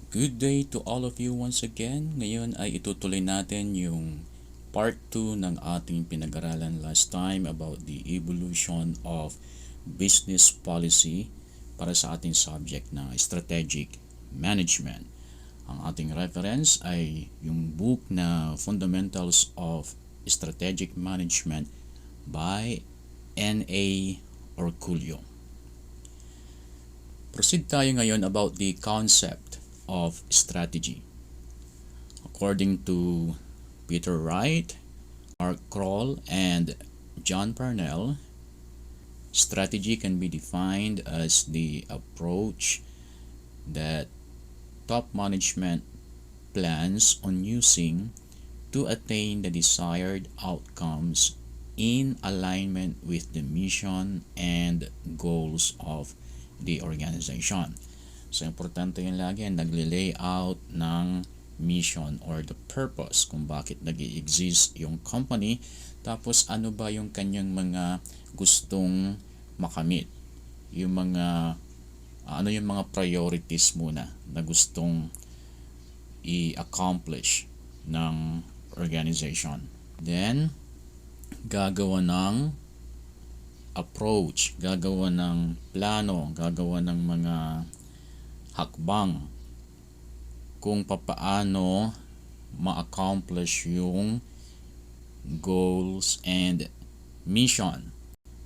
Good day to all of you once again. Ngayon ay itutuloy natin yung part 2 ng ating pinag-aralan last time about the evolution of business policy para sa ating subject na strategic management. Ang ating reference ay yung book na Fundamentals of Strategic Management by N.A. Orculio. Proceed tayo ngayon about the concept of strategy. According to Peter Wright, Mark Kroll, and John Parnell, strategy can be defined as the approach that top management plans on using to attain the desired outcomes in alignment with the mission and goals of the organization. So, importante yun lagi, nagle-layout ng mission or the purpose kung bakit nag-i-exist yung company, tapos ano ba yung kanyang mga gustong makamit, yung mga ano yung mga priorities muna na gustong i-accomplish ng organization. Then, gagawa ng approach, gagawa ng plano, gagawa ng mga hakbang kung papaano ma-accomplish yung goals and mission.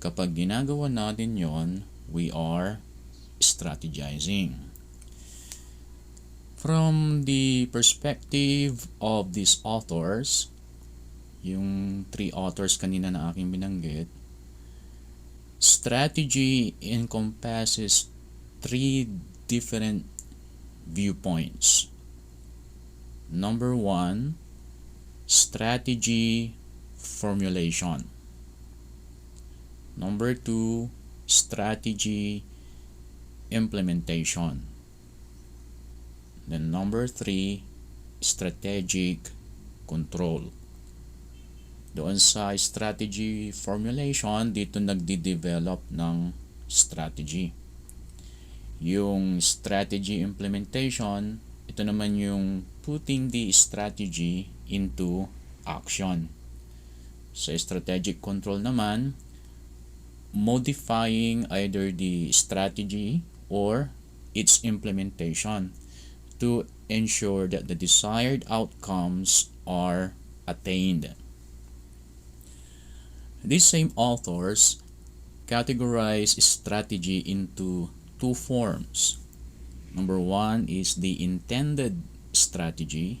Kapag ginagawa natin yon, we are strategizing. From the perspective of these authors, yung 3 authors kanina na aking binanggit, strategy encompasses 3 different viewpoints. Number 1, strategy formulation. Number 2, strategy implementation. Then number 3, strategic control. Doon sa strategy formulation, dito nagdi-develop ng strategy. Yung strategy implementation, ito naman yung putting the strategy into action. Sa strategic control naman, modifying either the strategy or its implementation to ensure that the desired outcomes are attained. These same authors categorize strategy into 2 forms. Number 1 is the intended strategy,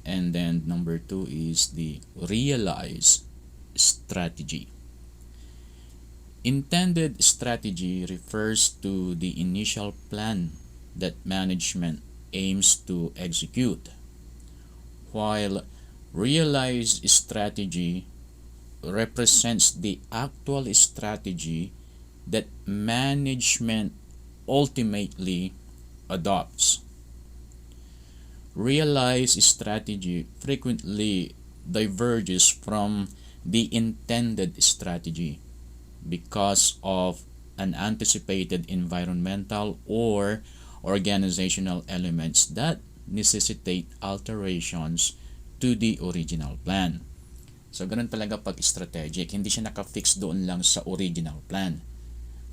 and then number 2 is the realized strategy. Intended strategy refers to the initial plan that management aims to execute, while realized strategy represents the actual strategy that management ultimately adopts. Realized strategy frequently diverges from the intended strategy because of unanticipated environmental or organizational elements that necessitate alterations to the original plan. So, ganun talaga pag strategic. Hindi siya naka-fix doon lang sa original plan.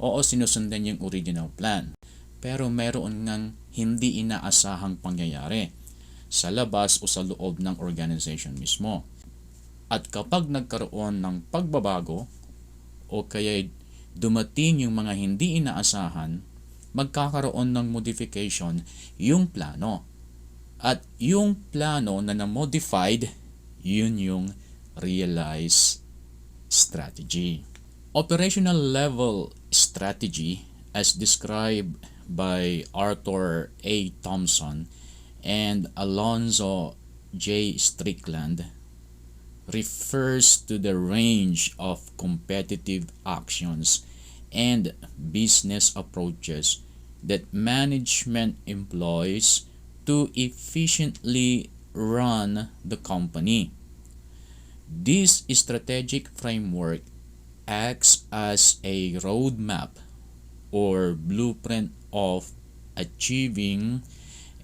Oo, sinusundan yung original plan. Pero meron ngang hindi inaasahang pangyayari sa labas o sa loob ng organization mismo. At kapag nagkaroon ng pagbabago o kaya dumating yung mga hindi inaasahan, magkakaroon ng modification yung plano. At yung plano na na-modified, yun yung realized strategy. Operational level strategy, as described by Arthur A. Thompson and Alonzo J. Strickland, refers to the range of competitive actions and business approaches that management employs to efficiently run the company. This strategic framework acts as a roadmap or blueprint of achieving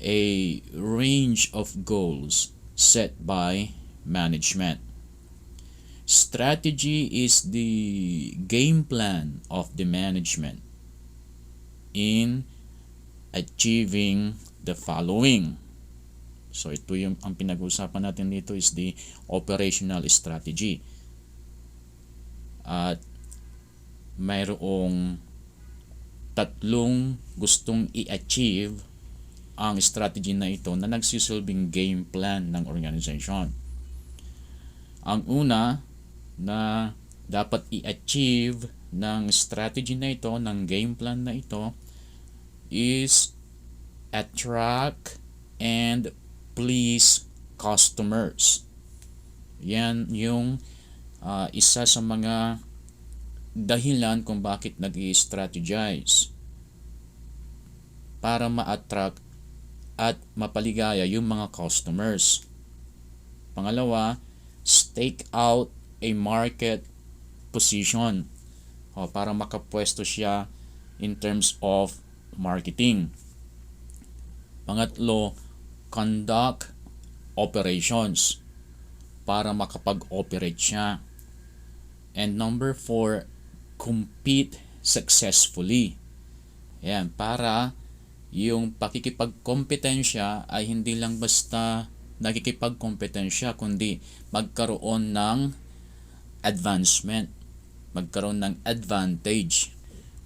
a range of goals set by management. Strategy is the game plan of the management in achieving the following. So ito yung ang pinag-uusapan natin dito is the operational strategy. At mayroong tatlong gustong i-achieve ang strategy na ito na nagsisilbing game plan ng organization. Ang una na dapat i-achieve ng strategy na ito, ng game plan na ito, is attract and please customers. Yan yung isa sa mga dahilan kung bakit nag-i-strategize para ma-attract at mapaligaya yung mga customers. Pangalawa, stake out a market position para makapwesto siya in terms of marketing. Pangatlo, conduct operations para makapag-operate siya. And number 4, compete successfully. Yan, para yung pakikipagkompetensya ay hindi lang basta nakikipagkompetensya, kundi magkaroon ng advancement, magkaroon ng advantage.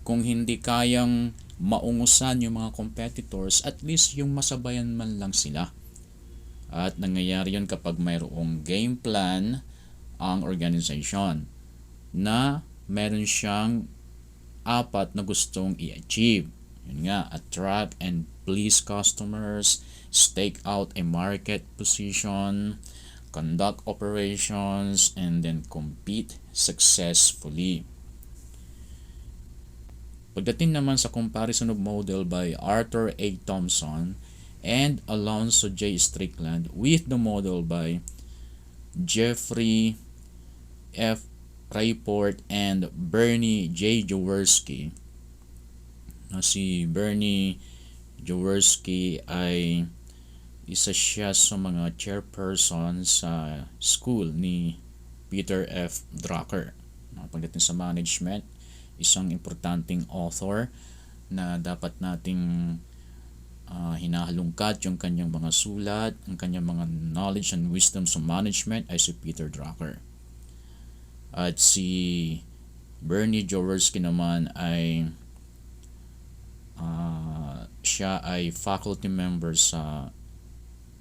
Kung hindi kayang maungusan yung mga competitors, at least yung masabayan man lang sila. At nangyayari yun kapag mayroong game plan ang organization na meron siyang 4 na gustong i-achieve. Yun nga, attract and please customers, stake out a market position, conduct operations, and then compete successfully. Pagdating naman sa comparison of model by Arthur A. Thompson and Alonzo J. Strickland with the model by Jeffrey F. Rayport and Bernie J. Jaworski. Si Bernie Jaworski ay isa siya sa mga chairperson sa school ni Peter F. Drucker. Pagdating sa management, isang importanteng author na dapat nating hinahalungkat yung kanyang mga sulat, ang kanyang mga knowledge and wisdom sa management ay si Peter Drucker. At si Bernie Jaworski naman ay siya ay faculty member sa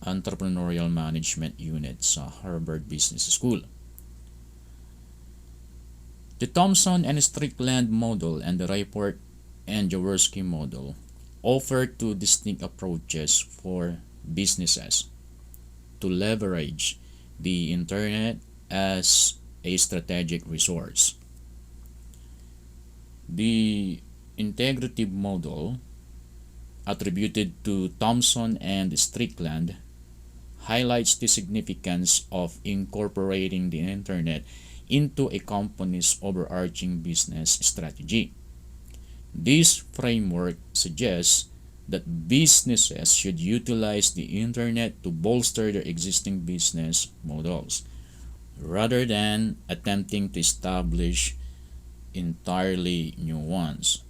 Entrepreneurial Management Unit sa Harvard Business School. The Thompson and Strickland model and the Rayport and Jaworski model offer 2 distinct approaches for businesses to leverage the internet as a strategic resource. The integrative model, attributed to Thompson and Strickland, highlights the significance of incorporating the internet into a company's overarching business strategy. This framework suggests that businesses should utilize the internet to bolster their existing business models, rather than attempting to establish entirely new ones.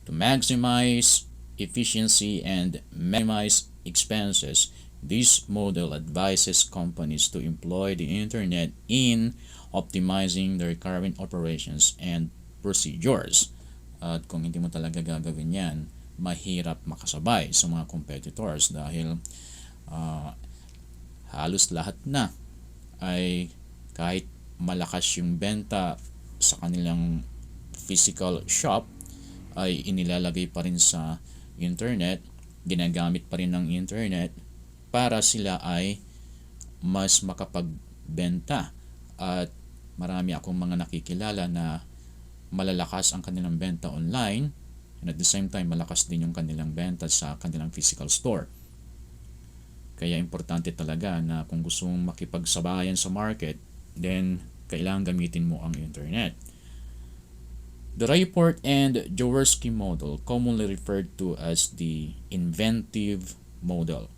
To maximize efficiency and minimize expenses, this model advises companies to employ the internet in optimizing their current operations and procedures. At kung hindi mo talaga gagawin yan, mahirap makasabay sa mga competitors dahil halos lahat na ay kahit malakas yung benta sa kanilang physical shop ay inilalagay pa rin sa internet, ginagamit pa rin ng internet para sila ay mas makapagbenta. At marami akong mga nakikilala na malalakas ang kanilang benta online and at the same time malakas din yung kanilang benta sa kanilang physical store. Kaya importante talaga na kung gusto mong makipagsabayan sa market, then kailangan gamitin mo ang internet. The Rayport and Jaworski model, commonly referred to as the inventive model.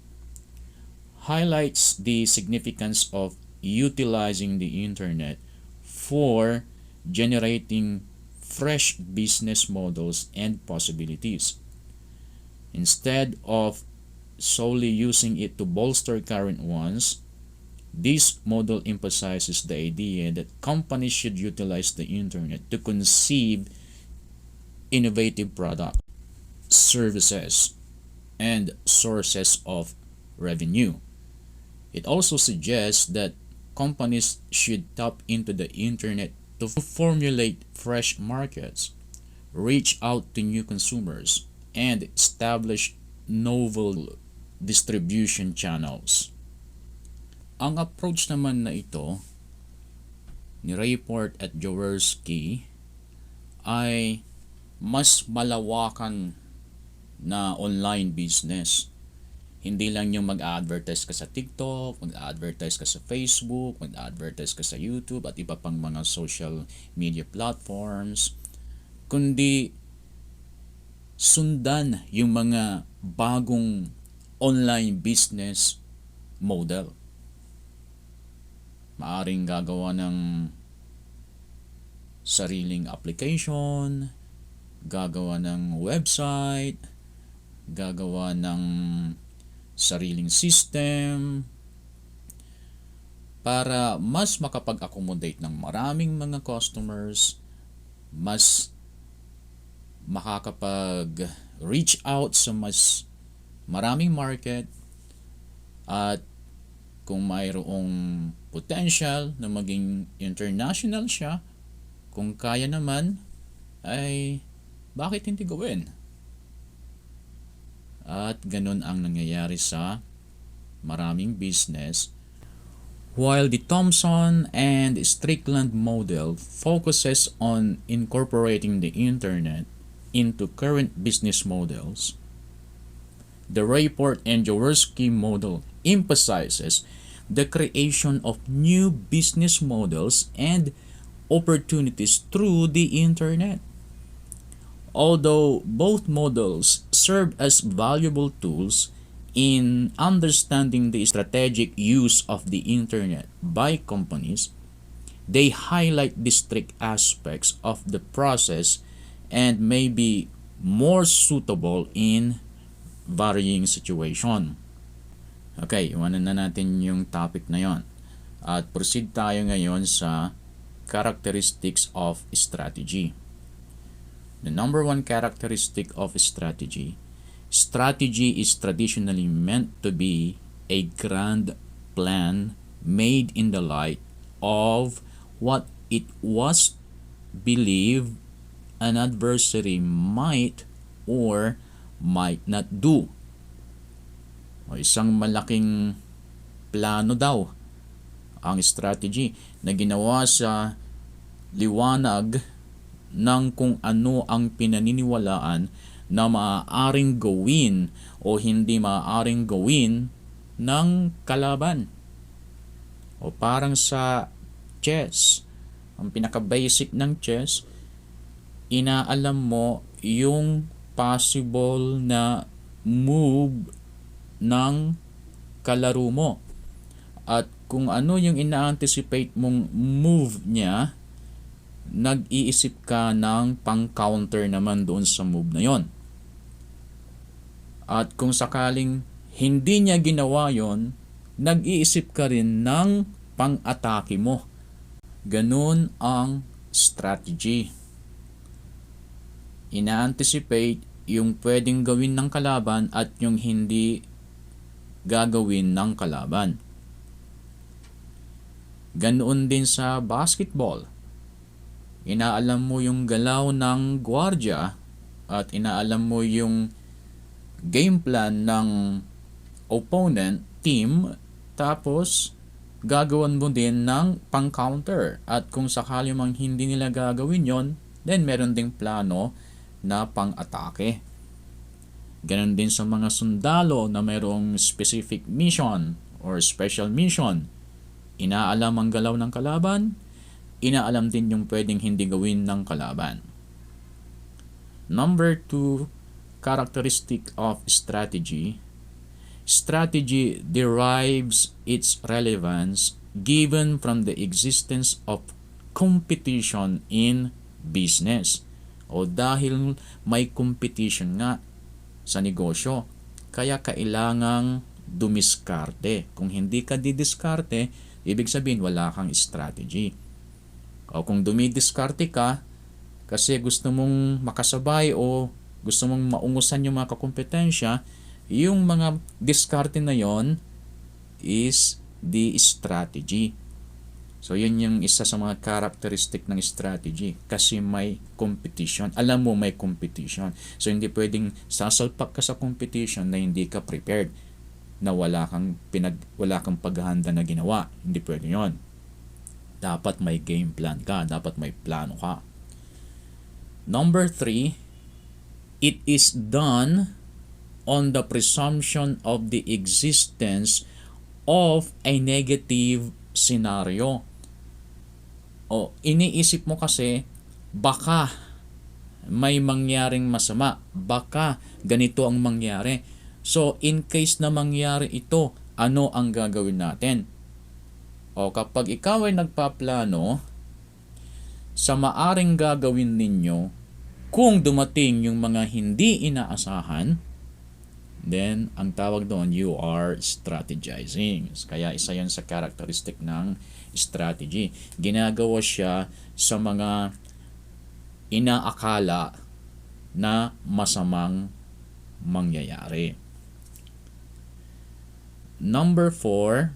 Highlights the significance of utilizing the internet for generating fresh business models and possibilities. Instead of solely using it to bolster current ones, this model emphasizes the idea that companies should utilize the internet to conceive innovative products, services, and sources of revenue. It also suggests that companies should tap into the internet to formulate fresh markets, reach out to new consumers, and establish novel distribution channels. Ang approach naman na ito ni Rayport at Jaworski ay mas malawakan na online business. Hindi lang yung mag-advertise ka sa TikTok, mag-advertise ka sa Facebook, mag-advertise ka sa YouTube at iba pang mga social media platforms, kundi sundan yung mga bagong online business model. Maaring gagawa ng sariling application, gagawa ng website, gagawa ng sariling system para mas makapag-accommodate ng maraming mga customers, mas makakapag-reach out sa mas maraming market, at kung mayroong potential na maging international siya, kung kaya naman, ay bakit hindi gawin? At ganun ang nangyayari sa maraming business. While the Thomson and Strickland model focuses on incorporating the internet into current business models, the Rayport and Jaworski model emphasizes the creation of new business models and opportunities through the internet. Although both models serve as valuable tools in understanding the strategic use of the internet by companies, they highlight distinct aspects of the process and may be more suitable in varying situation. Okay, iwanan na natin yung topic na yon at proceed tayo ngayon sa characteristics of strategy. The number one characteristic of strategy is traditionally meant to be a grand plan made in the light of what it was believed an adversary might or might not do. O isang malaking plano daw ang strategy na ginawa sa liwanag ng kung ano ang pinaniniwalaan na maaaring gawin o hindi maaaring gawin ng kalaban. O parang sa chess, ang pinaka-basic ng chess, inaalam mo yung possible na move ng kalaro mo. At kung ano yung ina-anticipate mong move niya, nag-iisip ka ng pang-counter naman doon sa move na yon. At kung sakaling hindi niya ginawa yon, nag-iisip ka rin ng pang-atake mo. Ganun ang strategy. Ina-anticipate yung pwedeng gawin ng kalaban at yung hindi gagawin ng kalaban. Ganoon din sa basketball. Inaalam mo yung galaw ng gwardiya at inaalam mo yung game plan ng opponent team, tapos gagawan mo din ng pang-counter. At kung sakali mang hindi nila gagawin yon, then meron ding plano na pang-atake. Ganon din sa mga sundalo na mayroong specific mission or special mission. Inaalam ang galaw ng kalaban, inaalam din yung pwedeng hindi gawin ng kalaban. Number 2 characteristic of strategy Strategy derives its relevance given from the existence of competition in business. O dahil may competition nga sa negosyo, kaya kailangang dumiskarte. Kung hindi ka didiskarte, ibig sabihin wala kang strategy. O kung dumidiskarte ka kasi gusto mong makasabay o gusto mong maungusan yung mga kakompetensya, yung mga diskarte na yon is the strategy. So, yun yung isa sa mga characteristic ng strategy kasi may competition. Alam mo may competition. So, hindi pwedeng sasalpak ka sa competition na hindi ka prepared, na wala kang paghahanda na ginawa. Hindi pwede yun. Dapat may game plan ka. Dapat may plano ka. Number 3, it is done on the presumption of the existence of a negative scenario. O iniisip mo kasi baka may mangyaring masama, baka ganito ang mangyari. So in case na mangyari ito, ano ang gagawin natin? O kapag ikaw ay nagpaplano sa maaring gagawin ninyo, kung dumating yung mga hindi inaasahan, then ang tawag doon, you are strategizing. Kaya isa yan sa characteristic ng strategy. Ginagawa siya sa mga inaakala na masamang mangyayari. Number 4,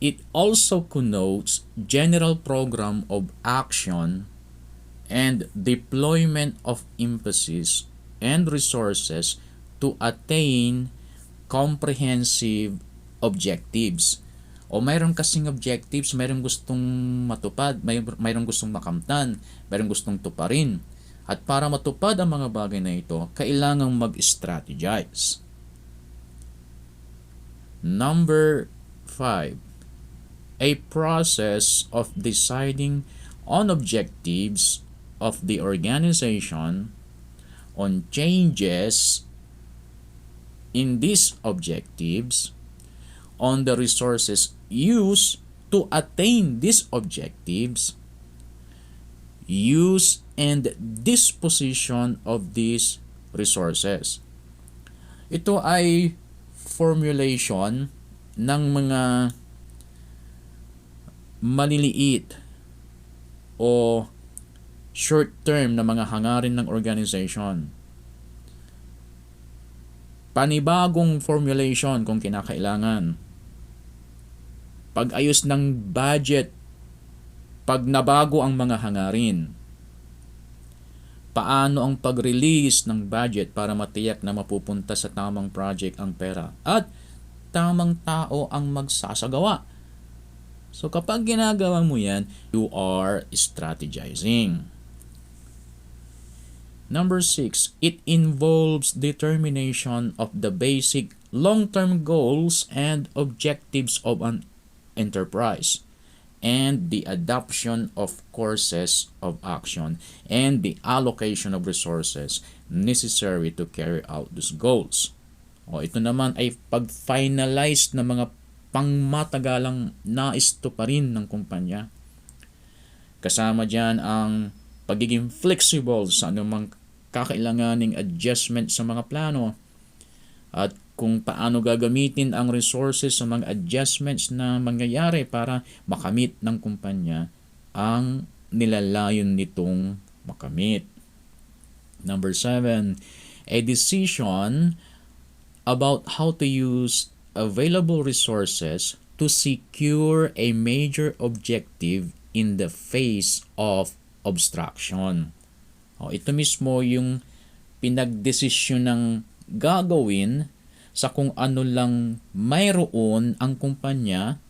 it also connotes general program of action and deployment of emphasis and resources to attain comprehensive objectives. O mayroon kasing objectives, mayroon gustong matupad, mayroon gustong makamtan, mayroon gustong tuparin. At para matupad ang mga bagay na ito, kailangang mag-strategize. Number 5, a process of deciding on objectives of the organization, on changes in these objectives, on the resources used to attain these objectives, use and disposition of these resources. Ito ay formulation ng mga maliliit o short term na mga hangarin ng organization. Panibagong formulation kung kinakailangan. Pag-ayos ng budget pag nabago ang mga hangarin. Paano ang pag-release ng budget para matiyak na mapupunta sa tamang project ang pera at tamang tao ang magsasagawa. So kapag ginagawa mo yan, you are strategizing. Number 6, it involves determination of the basic long-term goals and objectives of an enterprise, and the adoption of courses of action and the allocation of resources necessary to carry out these goals. O ito naman ay pag-finalize ng mga pangmatagalang nais tuparin ng kumpanya. Kasama dyan ang pagiging flexible sa anumang kakailanganing adjustment sa mga plano at kung paano gagamitin ang resources sa mga adjustments na mangyayari para makamit ng kumpanya ang nilalayon nitong makamit. Number 7, a decision about how to use available resources to secure a major objective in the face of obstruction. Ito mismo yung pinagdesisyon ng gagawin sa kung ano lang mayroon ang kumpanya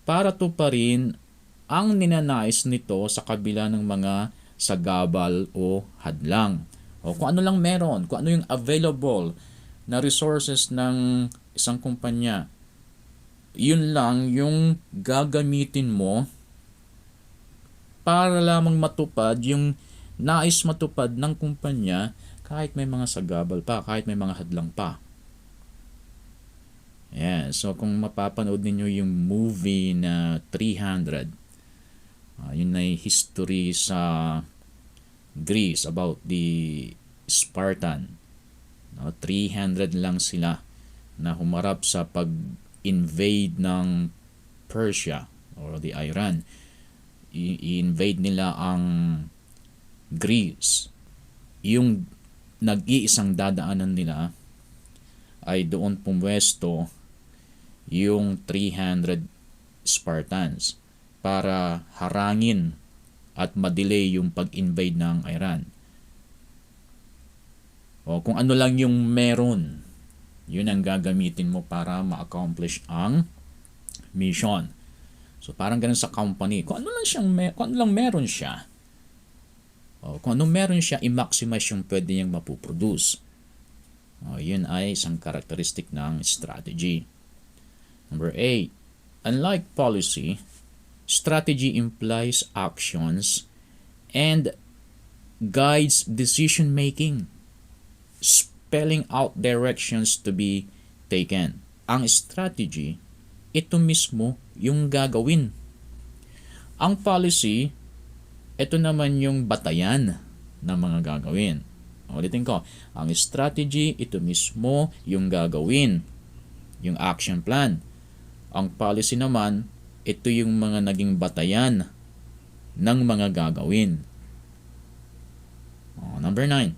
para tuparin ang ninanais nito sa kabila ng mga sagabal o hadlang. O kung ano lang meron, kung ano yung available na resources ng isang kumpanya, yun lang yung gagamitin mo para lamang matupad yung nais matupad ng kumpanya kahit may mga sagabal pa, kahit may mga hadlang pa. Yeah, so kung mapapanood ninyo yung movie na 300, yun ay history sa Greece about the Spartan. 300 lang sila na humarap sa pag-invade ng Persia or the Iran. I-invade nila ang Greece. Yung nag-iisang dadaanan nila ay doon pumwesto yung 300 Spartans para harangin at madelay yung pag-invade ng Iran. O kung ano lang yung meron, yun ang gagamitin mo para ma-accomplish ang mission. So parang ganun sa company, kung ano lang meron siya, kung anong meron siya, i-maximize yung pwede niyang mapuproduce. Yun ay isang characteristic ng strategy. Number 8, unlike policy, strategy implies actions and guides decision making, spelling out directions to be taken. Ang strategy, ito mismo yung gagawin. Ang policy, ito naman yung batayan ng mga gagawin. Ulitin ko, ang strategy, ito mismo yung gagawin, yung action plan. Ang policy naman, ito yung mga naging batayan ng mga gagawin. Number 9,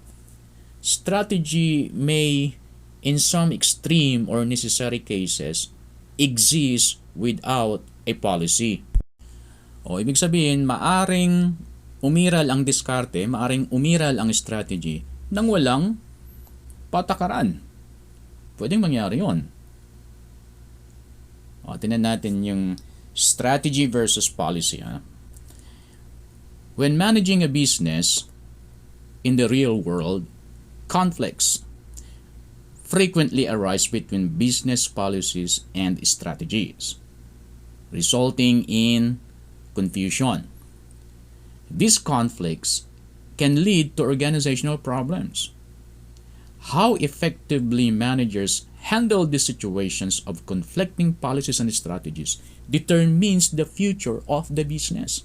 strategy may, in some extreme or necessary cases, exist without a policy. Ibig sabihin, maaring umiral ang diskarte, maaring umiral ang strategy nang walang patakaran. Pwedeng mangyari yun. Tingnan natin yung strategy versus policy. When managing a business in the real world, conflicts frequently arise between business policies and strategies, resulting in confusion. These conflicts can lead to organizational problems. How effectively managers handle the situations of conflicting policies and strategies determines the future of the business.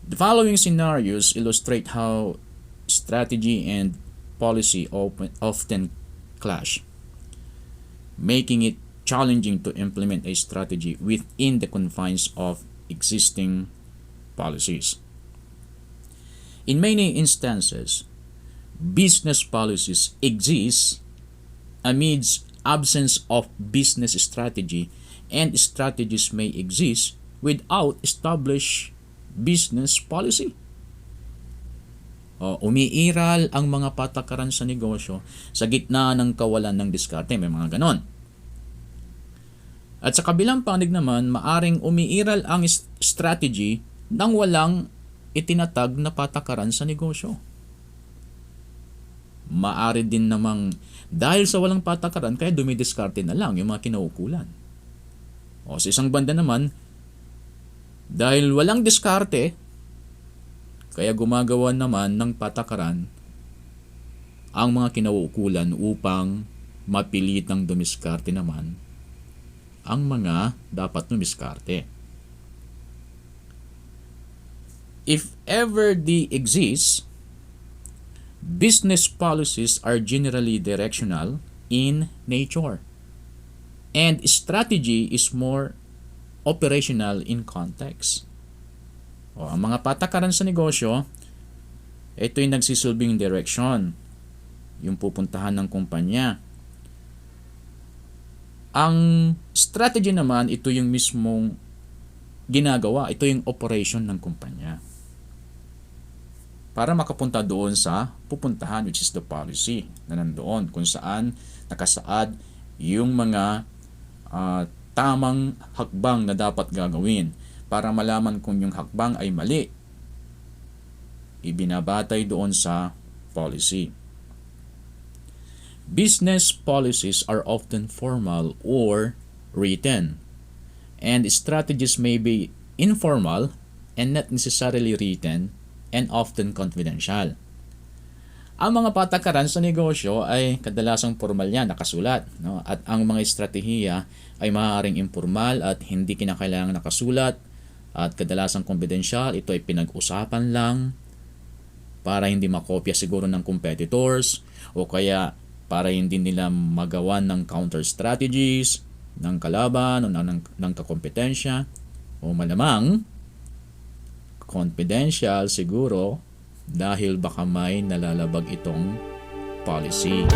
The following scenarios illustrate how strategy and policy often clash, making it challenging to implement a strategy within the confines of existing policies. In many instances, business policies exist amidst absence of business strategy, and strategies may exist without established business policy. Umiiral ang mga patakaran sa negosyo sa gitna ng kawalan ng diskarte. May mga ganon. At sa kabilang panig naman, maaring umiiral ang strategy nang walang itinatag na patakaran sa negosyo. Maari din namang dahil sa walang patakaran, kaya dumidiskarte na lang yung mga kinaukulan. Sa isang banda naman, dahil walang diskarte, kaya gumagawa naman ng patakaran ang mga kinauukulan upang mapilitang dumiskarte naman ang mga dapat dumiskarte. If ever they exist, business policies are generally directional in nature, and strategy is more operational in context. Ang mga patakaran sa negosyo, ito yung nagsisilbing direction, yung pupuntahan ng kumpanya. Ang strategy naman, ito yung mismong ginagawa, ito yung operation ng kumpanya para makapunta doon sa pupuntahan, which is the policy na nandoon, kung saan nakasaad yung mga tamang hakbang na dapat gagawin. Para malaman kung yung hakbang ay mali, ibinabatay doon sa policy. Business policies are often formal or written, and strategies may be informal and not necessarily written and often confidential. Ang mga patakaran sa negosyo ay kadalasang formal yan, nakasulat. No? At ang mga estratehiya ay maaaring informal at hindi kinakailangang nakasulat at kadalasang confidential. Ito ay pinag-usapan lang para hindi makopya siguro ng competitors o kaya para hindi nila magawan ng counter strategies ng kalaban o ng kakompetensya o malamang confidential siguro dahil baka may nalalabag itong policy.